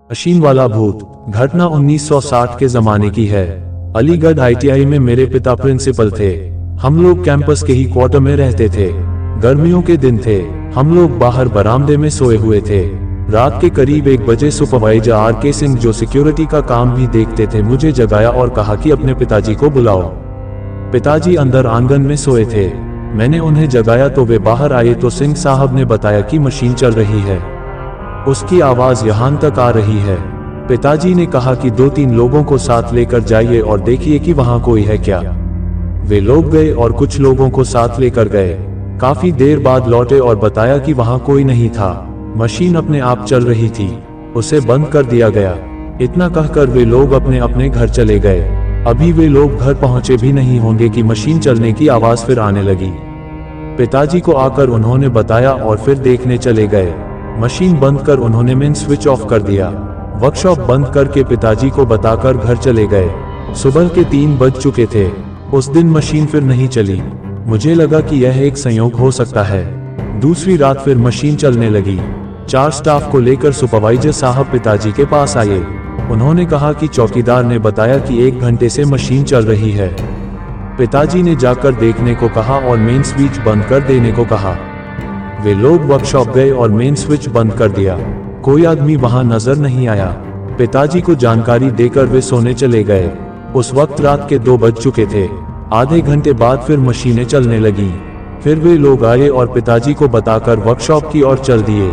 Machine वाला भूत। घटना 1960 के जमाने की है। अलीगढ़ ITI में मेरे पिता प्रिंसिपल थे। हम लोग कैंपस के ही क्वार्टर में रहते थे। गर्मियों के दिन थे। हम लोग बाहर बरामदे में सोए हुए थे। रात के करीब 1 बजे सुपरवाइजर RK सिंह, जो सिक्योरिटी का काम भी देखते थे, मुझे जगाया और कहा कि अपने पिताजी को बुलाओ। पिताजी अंदर आंगन में सोए थे। मैंने उन्हें जगाया तो वे बाहर आए तो सिंह साहब ने बताया कि मशीन चल रही है, उसकी आवाज यहाँ तक आ रही है। पिताजी ने कहा कि 2-3 लोगों को साथ लेकर जाइए और देखिए कि वहाँ कोई है क्या। वे लोग गए और कुछ लोगों को साथ लेकर गए। काफी देर बाद लौटे और बताया कि वहाँ कोई नहीं था। मशीन अपने आप चल रही थी, उसे बंद कर दिया गया। इतना कहकर वे लोग अपने अपने घर चले गए। अभी वे लोग घर पहुंचे भी नहीं होंगे कि मशीन चलने की आवाज फिर आने लगी। पिताजी को आकर उन्होंने बताया और फिर देखने चले गए। मशीन बंद कर उन्होंने मेन स्विच ऑफ कर दिया। वर्कशॉप बंद करके पिताजी को बताकर घर चले गए। सुबह के 3 बज चुके थे। उस दिन मशीन फिर नहीं चली। मुझे लगा कि यह एक संयोग हो सकता है। दूसरी रात फिर मशीन चलने लगी। 4 स्टाफ को लेकर सुपरवाइजर साहब पिताजी के पास आए। उन्होंने कहा कि चौकीदार ने बताया कि 1 घंटे से मशीन चल रही है। पिताजी ने जाकर देखने को कहा और मेन स्विच बंद कर देने को कहा। वे लोग वर्कशॉप गए और मेन स्विच बंद कर दिया। कोई आदमी वहां नजर नहीं आया। पिताजी को जानकारी देकर वे सोने चले गए। उस वक्त रात के 2 बज चुके थे। आधे घंटे बाद फिर मशीनें चलने लगी। फिर वे लोग आए और पिताजी को बताकर वर्कशॉप की ओर चल दिए।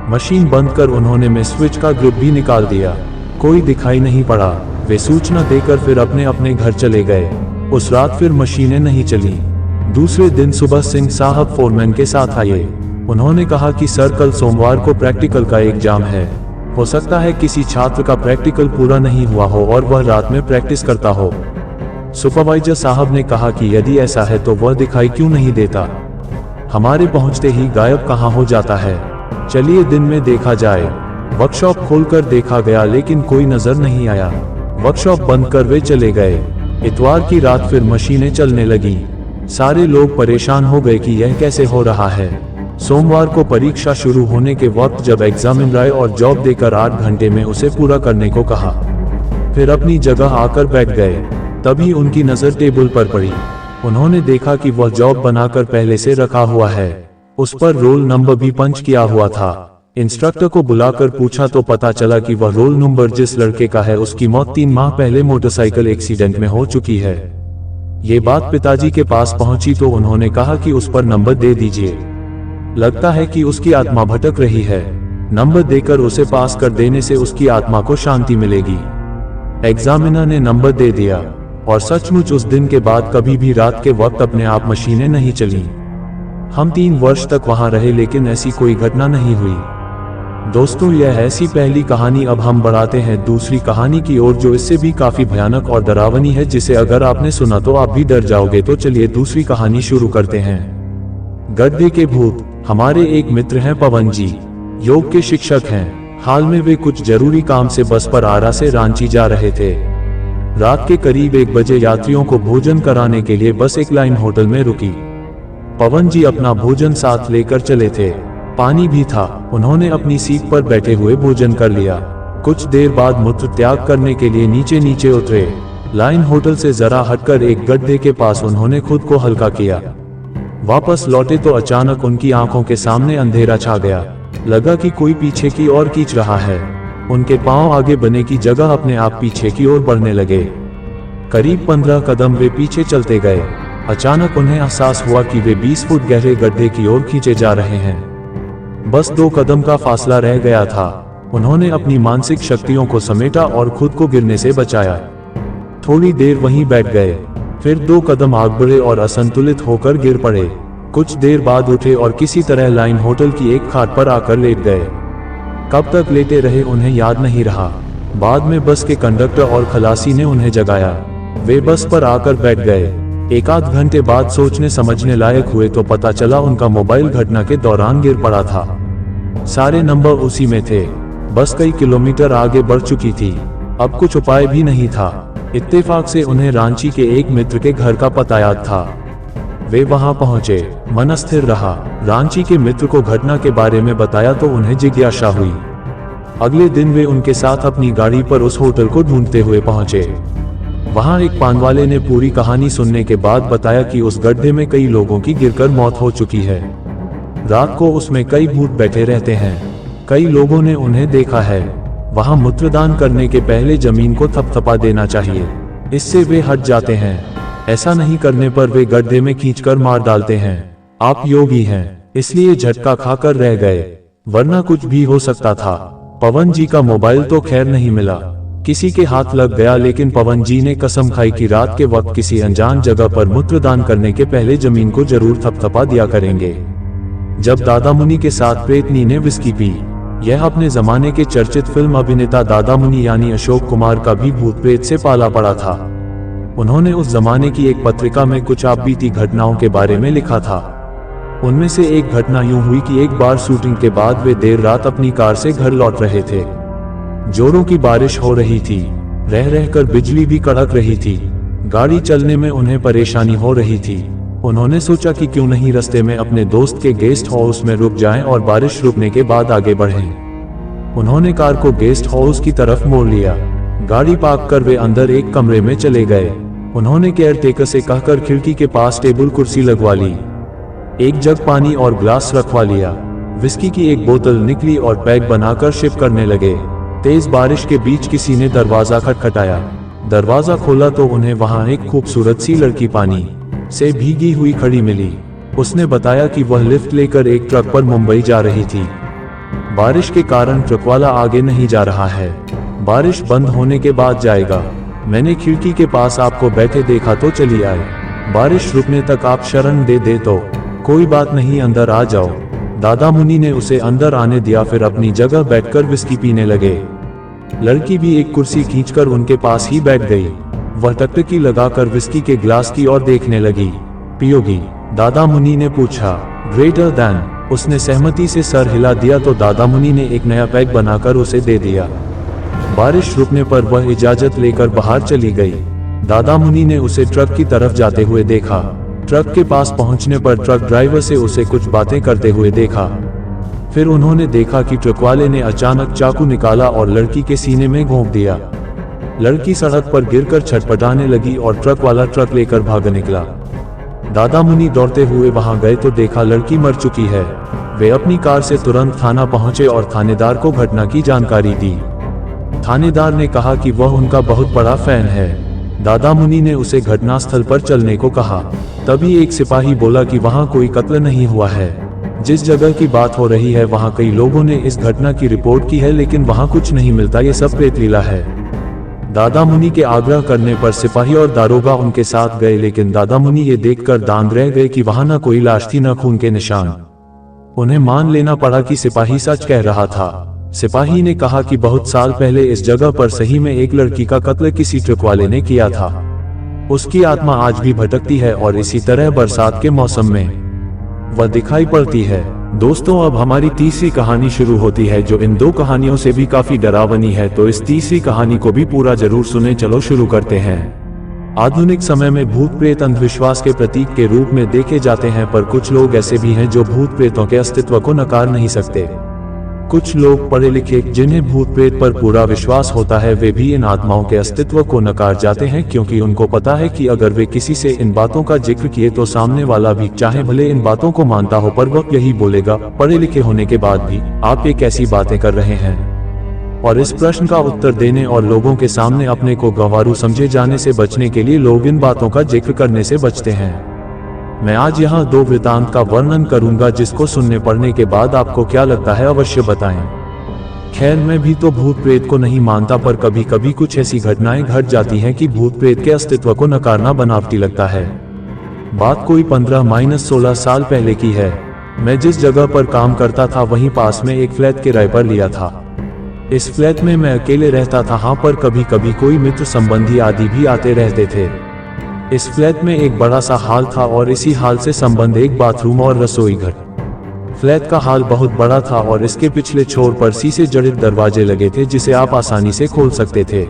मशीन बंद कर उन्होंने में स्विच का ग्रिप भी निकाल दिया। कोई दिखाई नहीं पड़ा। वे सूचना देकर फिर अपने अपने घर चले गए। उस रात फिर मशीनें नहीं चली। दूसरे दिन सुबह सिंह साहब फोरमैन के साथ आए। उन्होंने कहा कि सर, कल सोमवार को प्रैक्टिकल का एग्जाम है। हो सकता है किसी छात्र का प्रैक्टिकल पूरा नहीं हुआ हो और वह रात में प्रैक्टिस करता हो। सुपरवाइजर साहब ने कहा कि यदि ऐसा है तो वह दिखाई क्यों नहीं देता, हमारे पहुंचते ही गायब कहाँ हो जाता है। चलिए दिन में देखा जाए। वर्कशॉप खोलकर देखा गया लेकिन कोई नजर नहीं आया। वर्कशॉप बंद कर वे चले गए। इतवार की रात फिर मशीनें चलने लगी। सारे लोग परेशान हो गए कि यह कैसे हो रहा है। सोमवार को परीक्षा शुरू होने के वक्त जब एग्जामिनर आए और जॉब देकर 8 घंटे में उसे पूरा करने को कहा, फिर अपनी जगह आकर बैठ गए। तभी उनकी नजर टेबल पर पड़ी। उन्होंने देखा कि वह जॉब बनाकर पहले से रखा हुआ है। उस पर रोल नंबर भी पंच किया हुआ था। इंस्ट्रक्टर को बुलाकर पूछा तो पता चला कि वह रोल नंबर जिस लड़के का है उसकी मौत 3 माह पहले मोटरसाइकिल एक्सीडेंट में हो चुकी है। ये बात पिताजी के पास पहुंची तो उन्होंने कहा कि उस पर नंबर दे दीजिए, लगता है कि उसकी आत्मा भटक रही है। नंबर देकर उसे पास कर देने से उसकी आत्मा को शांति मिलेगी। एग्जामिनर ने नंबर दे दिया और सचमुच उस दिन के बाद कभी भी रात के वक्त अपने आप मशीनें नहीं चली। हम 3 वर्ष तक वहां रहे लेकिन ऐसी कोई घटना नहीं हुई। दोस्तों, यह ऐसी पहली कहानी। अब हम बढ़ाते हैं दूसरी कहानी की ओर, जो इससे भी काफी भयानक और डरावनी है, जिसे अगर आपने सुना तो आप भी डर जाओगे। तो चलिए दूसरी कहानी शुरू करते हैं। गड्ढे के भूत। हमारे एक मित्र हैं पवन जी, योग के शिक्षक हैं। हाल में वे कुछ जरूरी काम से बस पर आरा से रांची जा रहे थे। रात के करीब 1 बजे यात्रियों को भोजन कराने के लिए बस एक लाइन होटल में रुकी। पवन जी अपना भोजन साथ लेकर चले थे। पानी भी था। उन्होंने अपनी सीट पर बैठे हुए भोजन कर लिया। कुछ देर बाद मूत्र त्याग करने के लिए नीचे नीचे उतरे। लाइन होटल से जरा हटकर एक गड्ढे के पास उन्होंने खुद को हल्का किया। वापस लौटे तो अचानक उनकी आंखों के सामने अंधेरा छा गया। लगा कि कोई पीछे की ओर खींच रहा है। उनके पांव आगे बढ़ने की जगह अपने आप पीछे की ओर बढ़ने लगे। करीब 15 कदम वे पीछे चलते गए। अचानक उन्हें एहसास हुआ कि वे 20 फुट गहरे गड्ढे की ओर खींचे जा रहे हैं। बस 2 कदम का फासला रह गया था। उन्होंने अपनी मानसिक शक्तियों को समेटा और खुद को गिरने से बचाया। थोड़ी देर वहीं बैठ गए। फिर 2 कदम आगे बढ़े और असंतुलित होकर गिर पड़े। कुछ देर बाद उठे और किसी तरह लाइन होटल की एक खाट पर आकर लेट गए। कब तक लेटे रहे उन्हें याद नहीं रहा। बाद में बस के कंडक्टर और खलासी ने उन्हें जगाया। वे बस पर आकर बैठ गए। 1 आध घंटे बाद सोचने समझने लायक हुए तो पता चला उनका मोबाइल घटना के दौरान गिर पड़ा था। सारे नंबर उसी में थे। बस कई किलोमीटर आगे बढ़ चुकी थी। अब कुछ उपाय भी नहीं था। इत्तेफाक से उन्हें रांची के एक मित्र के घर का पता याद था। वे वहां पहुंचे। मन स्थिर रहा। रांची के मित्र को घटना के बारे में बताया तो उन्हें जिज्ञासा हुई। अगले दिन वे उनके साथ अपनी गाड़ी पर उस होटल को ढूंढते हुए पहुंचे। वहां एक पान वाले ने पूरी कहानी सुनने के बाद बताया कि उस गड्ढे में कई लोगों की गिरकर मौत हो चुकी है। रात को उसमें कई भूत बैठे रहते हैं। कई लोगों ने उन्हें देखा है। वहां मूत्रदान करने के पहले जमीन को थपथपा देना चाहिए, इससे वे हट जाते हैं। ऐसा नहीं करने पर वे गड्ढे में खींचकर मार डालते हैं। आप योगी हैं, इसलिए झटका खाकर रह गए, वरना कुछ भी हो सकता था। पवन जी का मोबाइल तो खैर नहीं मिला, किसी के हाथ लग गया, लेकिन पवन जी ने कसम खाई कि रात के वक्त किसी अनजान जगह पर मूत्रदान करने के पहले जमीन को जरूर थपथपा दिया करेंगे। जब दादा मुनि के साथ प्रेतनी ने विस्की पी, यह अपने जमाने के चर्चित फिल्म अभिनेता दादा मुनि यानी अशोक कुमार का भी भूत प्रेत से पाला पड़ा था। उन्होंने उस जमाने की एक पत्रिका में कुछ आपबीती घटनाओं के बारे में लिखा था। उनमें से एक घटना यूं हुई कि एक बार शूटिंग के बाद वे देर रात अपनी कार से घर लौट रहे थे। जोरों की बारिश हो रही थी, रह रहकर बिजली भी कड़क रही थी। गाड़ी चलने में उन्हें परेशानी हो रही थी। उन्होंने सोचा कि क्यों नहीं रास्ते में अपने दोस्त के गेस्ट हाउस में रुक जाएं और बारिश रुकने के बाद आगे बढ़ें। उन्होंने कार को गेस्ट हाउस की तरफ मोड़ लिया। गाड़ी पार्क कर वे अंदर एक कमरे में चले गए। उन्होंने केयरटेकर से कहकर खिड़की के पास टेबल कुर्सी लगवा ली, एक जग पानी और ग्लास रखवा लिया। विस्की की एक बोतल निकली और पैक बनाकर शिप करने लगे। तेज बारिश के बीच किसी ने दरवाजा खटखटाया। दरवाजा खोला तो उन्हें वहां एक खूबसूरत सी लड़की पानी से भीगी हुई खड़ी मिली। उसने बताया कि वह लिफ्ट लेकर एक ट्रक पर मुंबई जा रही थी। बारिश के कारण ट्रक वाला आगे नहीं जा रहा है, बारिश बंद होने के बाद जाएगा। मैंने खिड़की के पास आपको बैठे देखा तो चली आए। बारिश रुकने तक आप शरण दे तो कोई बात नहीं, अंदर आ जाओ। दादा मुनि ने उसे अंदर आने दिया, फिर अपनी जगह बैठकर विस्की पीने लगे। लड़की भी एक कुर्सी खींचकर उनके पास ही बैठ गई। वह टकटकी लगाकर विस्की के ग्लास की ओर देखने लगी। पियोगी? दादा मुनि ने पूछा। Greater than. उसने सहमति से सर हिला दिया तो दादा मुनि ने एक नया पैक बनाकर उसे दे दिया। बारिश रुकने पर वह इजाजत लेकर बाहर चली गई। दादा मुनि ने उसे ट्रक की तरफ जाते हुए देखा। ट्रक के पास पहुंचने पर ट्रक ड्राइवर से उसे कुछ बातें करते हुए देखा। फिर उन्होंने देखा कि ट्रक वाले ने अचानक चाकू निकाला और लड़की के सीने में घोंप दिया। लड़की सड़क पर गिरकर छटपटाने लगी और ट्रक वाला ट्रक लेकर भाग निकला। दादा मुनि दौड़ते हुए वहां गए तो देखा लड़की मर चुकी है। वे अपनी कार से तुरंत थाना पहुंचे और थानेदार को घटना की जानकारी दी। थानेदार ने कहा कि वह उनका बहुत बड़ा फैन है। दादा मुनि ने उसे घटनास्थल पर चलने को कहा। तभी एक सिपाही बोला कि वहां कोई कत्ल नहीं हुआ है। जिस जगह की बात हो रही है वहां कई लोगों ने इस घटना की रिपोर्ट की है, लेकिन वहां कुछ नहीं मिलता, ये सब प्रेतलीला है। दादा मुनि के आग्रह करने पर सिपाही और दारोगा उनके साथ गए, लेकिन दादा मुनि ये देखकर दांग रह गए कि वहां न कोई लाश थी न खून के निशान। उन्हें मान लेना पड़ा कि सिपाही सच कह रहा था। सिपाही ने कहा कि बहुत साल पहले इस जगह पर सही में एक लड़की का कत्ल किसी ट्रक वाले ने किया था। उसकी आत्मा आज भी भटकती है और इसी तरह बरसात के मौसम में वह दिखाई पड़ती है। दोस्तों, अब हमारी तीसरी कहानी शुरू होती है, जो इन दो कहानियों से भी काफी डरावनी है। तो इस तीसरी कहानी को भी पूरा जरूर सुने। चलो शुरू करते हैं। आधुनिक समय में भूत प्रेत अंधविश्वास के प्रतीक के रूप में देखे जाते हैं, पर कुछ लोग ऐसे भी हैं जो भूत प्रेतों के अस्तित्व को नकार नहीं सकते। कुछ लोग पढ़े लिखे जिन्हें भूत प्रेत पर पूरा विश्वास होता है, वे भी इन आत्माओं के अस्तित्व को नकार जाते हैं, क्योंकि उनको पता है कि अगर वे किसी से इन बातों का जिक्र किए तो सामने वाला भी चाहे भले इन बातों को मानता हो, पर वह यही बोलेगा, पढ़े लिखे होने के बाद भी आप ये कैसी बातें कर रहे हैं। और इस प्रश्न का उत्तर देने और लोगों के सामने अपने को गंवारू समझे जाने से बचने के लिए लोग इन बातों का जिक्र करने से बचते हैं। मैं आज यहाँ दो वृतांत का वर्णन करूंगा, जिसको सुनने पढ़ने के बाद आपको क्या लगता है अवश्य बताएं। खैर, मैं भी तो भूत प्रेत को नहीं मानता, पर कभी कभी कुछ ऐसी घटनाएं घट जाती हैं कि भूत प्रेत के अस्तित्व को नकारना बनावटी लगता है। बात कोई 15-16 साल पहले की है। मैं जिस जगह पर काम करता था वहीं पास में एक फ्लैट किराए पर लिया था। इस फ्लैट में मैं अकेले रहता था, हाँ, पर कभी कभी कोई मित्र संबंधी आदि भी आते रहते थे। इस फ्लैट में एक बड़ा सा हॉल था और इसी हॉल से संबंध एक बाथरूम और रसोई घर। फ्लैट का हॉल बहुत बड़ा था और इसके पिछले छोर पर शीशे जड़ित दरवाजे लगे थे, जिसे आप आसानी से खोल सकते थे।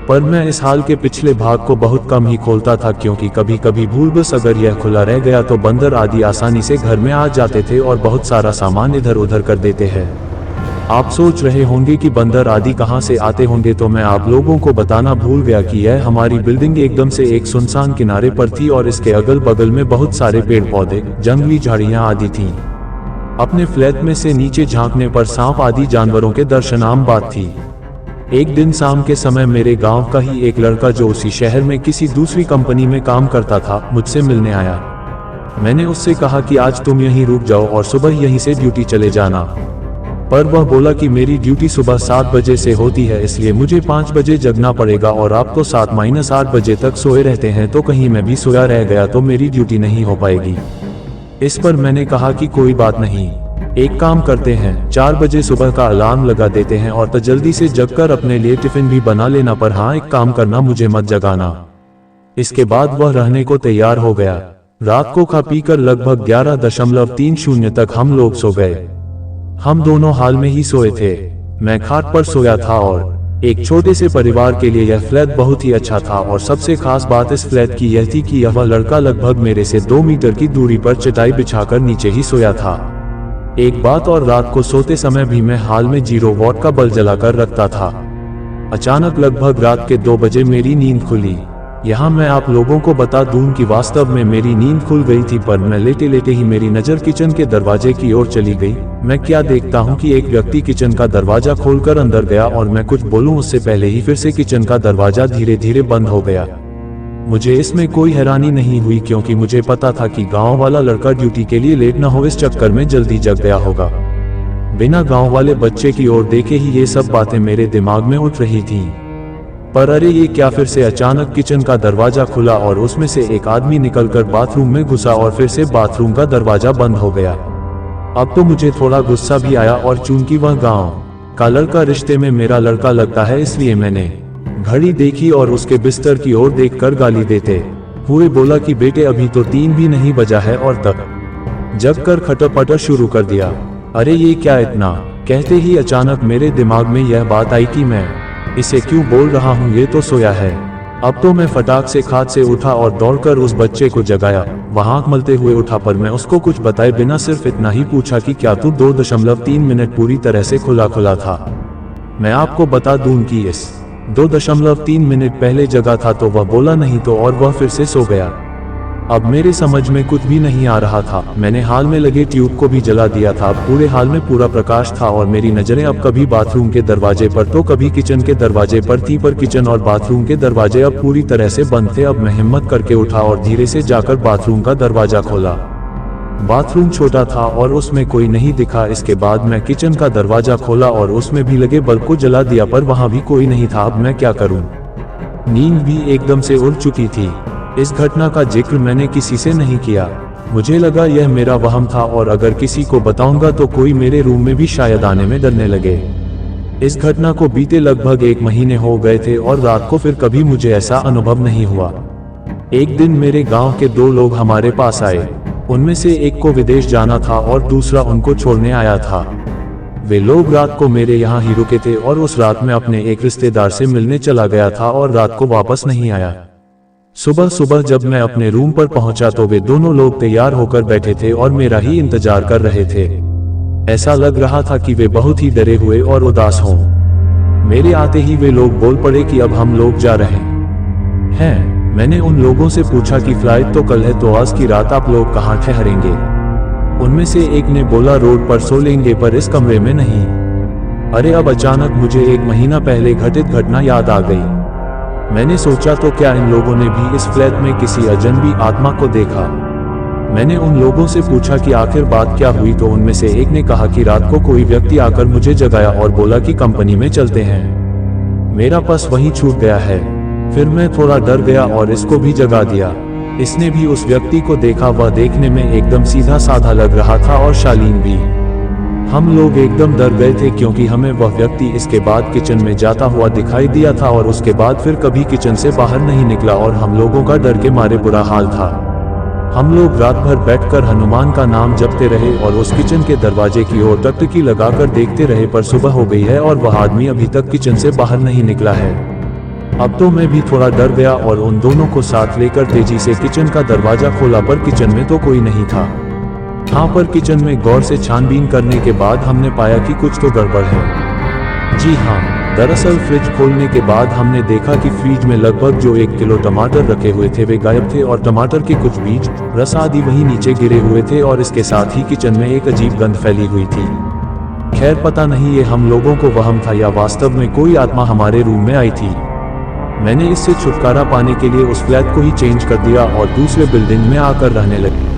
पर मैं इस हॉल के पिछले भाग को बहुत कम ही खोलता था, क्योंकि कभी कभी भूलवश अगर यह खुला रह गया तो बंदर आदि आसानी से घर में आ जाते थे और बहुत सारा सामान इधर उधर कर देते हैं। आप सोच रहे होंगे कि बंदर आदि कहां से आते होंगे, तो मैं आप लोगों को बताना भूल गया कि यह हमारी बिल्डिंग एकदम से एक सुनसान किनारे पर थी और इसके अगल बगल में बहुत सारे पेड़ पौधे, जंगली झाड़ियां आदि थीं। अपने फ्लैट में से नीचे झांकने पर सांप आदि जानवरों के दर्शन आम बात थी। एक दिन शाम के समय मेरे गांव का ही एक लड़का जो उसी शहर में किसी दूसरी कंपनी में काम करता था, मुझसे मिलने आया। मैंने उससे कहा कि आज तुम यहीं रुक जाओ और सुबह यहीं से ड्यूटी चले जाना, पर वह बोला कि मेरी ड्यूटी सुबह 7 बजे से होती है, इसलिए मुझे 5 बजे जगना पड़ेगा और आप तो 7-8 बजे तक सोए रहते हैं, तो कहीं मैं भी सोया रह गया तो मेरी ड्यूटी नहीं हो पाएगी। इस पर मैंने कहा कि कोई बात नहीं, एक काम करते हैं, 4 बजे सुबह का अलार्म लगा देते हैं और तो जल्दी से जगकर अपने लिए टिफिन भी बना लेना, पर हाँ एक काम करना, मुझे मत जगाना। इसके बाद वह रहने को तैयार हो गया। रात को खा पी कर लगभग 11:30 तक हम लोग सो गए। हम दोनों हाल में ही सोए थे। मैं खाट पर सोया था और एक छोटे से परिवार के लिए यह फ्लैट बहुत ही अच्छा था और सबसे खास बात इस फ्लैट की यह थी कि यह लड़का लगभग मेरे से 2 मीटर की दूरी पर चटाई बिछाकर नीचे ही सोया था। एक बात और, रात को सोते समय भी मैं हाल में 0 वॉट का बल्ब जलाकर रखता था। अचानक लगभग रात के 2 बजे मेरी नींद खुली। यहाँ मैं आप लोगों को बता दूं कि वास्तव में मेरी नींद खुल गई थी, पर मैं लेटे लेटे ही मेरी नज़र किचन के दरवाजे की ओर चली गई। मैं क्या देखता हूँ कि एक व्यक्ति किचन का दरवाजा खोलकर अंदर गया और मैं कुछ बोलूं उससे पहले ही फिर से किचन का दरवाजा धीरे धीरे बंद हो गया। मुझे इसमें कोई हैरानी नहीं हुई, क्योंकि मुझे पता था कि गाँव वाला लड़का ड्यूटी के लिए लेट न हो, इस चक्कर में जल्दी जग गया होगा। बिना गाँव वाले बच्चे की ओर देखे ही ये सब बातें मेरे दिमाग में उठ रही थी। पर अरे ये क्या, फिर से अचानक किचन का दरवाजा खुला और उसमें से एक आदमी निकलकर बाथरूम में घुसा और फिर से बाथरूम का दरवाजा बंद हो गया। अब तो मुझे थोड़ा गुस्सा भी आया, और चूंकि वह गांव का लड़का रिश्ते में मेरा लड़का लगता है, इसलिए मैंने घड़ी देखी और उसके बिस्तर की ओर देखकर गाली देते हुए बोला कि बेटे अभी तो 3 भी नहीं बजा है और तक जग कर खटपट शुरू कर दिया। अरे ये क्या इतना, कहते ही अचानक मेरे दिमाग में यह बात आई कि मैं इसे क्यों बोल रहा हूँ, ये तो सोया है। अब तो मैं फटाक से खाट से उठा और दौड़कर उस बच्चे को जगाया। वहां मलते हुए उठा, पर मैं उसको कुछ बताए बिना सिर्फ इतना ही पूछा कि क्या तू 2.3 मिनट पूरी तरह से खुला था। मैं आपको बता दूं कि इस 2.3 मिनट पहले जगा था, तो वह बोला नहीं तो, और वह फिर से सो गया। अब मेरे समझ में कुछ भी नहीं आ रहा था। मैंने हाल में लगे ट्यूब को भी जला दिया था। पूरे हाल में पूरा प्रकाश था और मेरी नजरें अब कभी बाथरूम के दरवाजे पर तो कभी किचन के दरवाजे पर थी, पर किचन और बाथरूम के दरवाजे अब पूरी तरह से बंद थे। अब मैं हिम्मत करके उठा और धीरे से जाकर बाथरूम का दरवाजा खोला। बाथरूम छोटा था और उसमें कोई नहीं दिखा। इसके बाद मैं किचन का दरवाजा खोला और उसमें भी लगे बल्ब को जला दिया, पर वहां भी कोई नहीं था। अब मैं क्या करूं? नींद भी एकदम से उड़ चुकी थी। इस घटना का जिक्र मैंने किसी से नहीं किया। मुझे लगा यह मेरा वहम था, और अगर किसी को बताऊंगा तो कोई मेरे रूम में भी शायद आने में डरने लगे। इस घटना को बीते लगभग 1 महीने हो गए थे और रात को फिर कभी मुझे ऐसा अनुभव नहीं हुआ। एक दिन मेरे गांव के 2 लोग हमारे पास आए। उनमें से एक को विदेश जाना था और दूसरा उनको छोड़ने आया था। वे लोग रात को मेरे यहाँ ही रुके थे और उस रात में अपने एक रिश्तेदार से मिलने चला गया था और रात को वापस नहीं आया। सुबह सुबह जब मैं अपने रूम पर पहुंचा तो वे दोनों लोग तैयार होकर बैठे थे और मेरा ही इंतजार कर रहे थे। ऐसा लग रहा था कि वे बहुत ही डरे हुए और उदास हों। मेरे आते ही वे लोग बोल पड़े कि अब हम लोग जा रहे हैं। मैंने उन लोगों से पूछा कि फ्लाइट तो कल है, तो आज की रात आप लोग कहाँ ठहरेंगे? उनमें से एक ने बोला रोड पर सो लेंगे, पर इस कमरे में नहीं। अरे अब अचानक मुझे 1 महीना पहले घटित घटना याद आ गई। मैंने सोचा तो क्या इन लोगों ने भी इस फ्लैट में किसी अजनबी आत्मा को देखा? मैंने उन लोगों से पूछा कि आखिर बात क्या हुई, तो उनमें से एक ने कहा कि रात को कोई व्यक्ति आकर मुझे जगाया और बोला कि कंपनी में चलते हैं। मेरा पर्स वहीं छूट गया है। फिर मैं थोड़ा डर गया और इसको भी जगा दिया। इसने भी उस व्यक्ति को देखा। वह देखने में एकदम सीधा साधा लग रहा था और शालीन भी। हम लोग एकदम डर गए थे, क्योंकि हमें वह व्यक्ति इसके बाद किचन में जाता हुआ दिखाई दिया था और उसके बाद फिर कभी किचन से बाहर नहीं निकला, और हम लोगों का डर के मारे बुरा हाल था। हम लोग रात भर बैठकर हनुमान का नाम जपते रहे और उस किचन के दरवाजे की ओर टकटकी लगाकर देखते रहे, पर सुबह हो गई है और वह आदमी अभी तक किचन से बाहर नहीं निकला है। अब तो मैं भी थोड़ा डर गया और उन दोनों को साथ लेकर तेजी से किचन का दरवाजा खोला, पर किचन में तो कोई नहीं था। हाँ, पर किचन में गौर से छानबीन करने के बाद हमने पाया कि कुछ तो गड़बड़ है। जी हाँ, दरअसल फ्रिज खोलने के बाद हमने देखा कि फ्रिज में लगभग जो 1 किलो टमाटर रखे हुए थे वे गायब थे और टमाटर के कुछ बीज, रस आदि वहीं नीचे गिरे हुए थे और इसके साथ ही किचन में एक अजीब गंध फैली हुई थी। खैर पता नहीं ये हम लोगों को वहम था या वास्तव में कोई आत्मा हमारे रूम में आई थी। मैंने इससे छुटकारा पाने के लिए उस फ्लैट को ही चेंज कर दिया और दूसरे बिल्डिंग में आकर रहने लगा।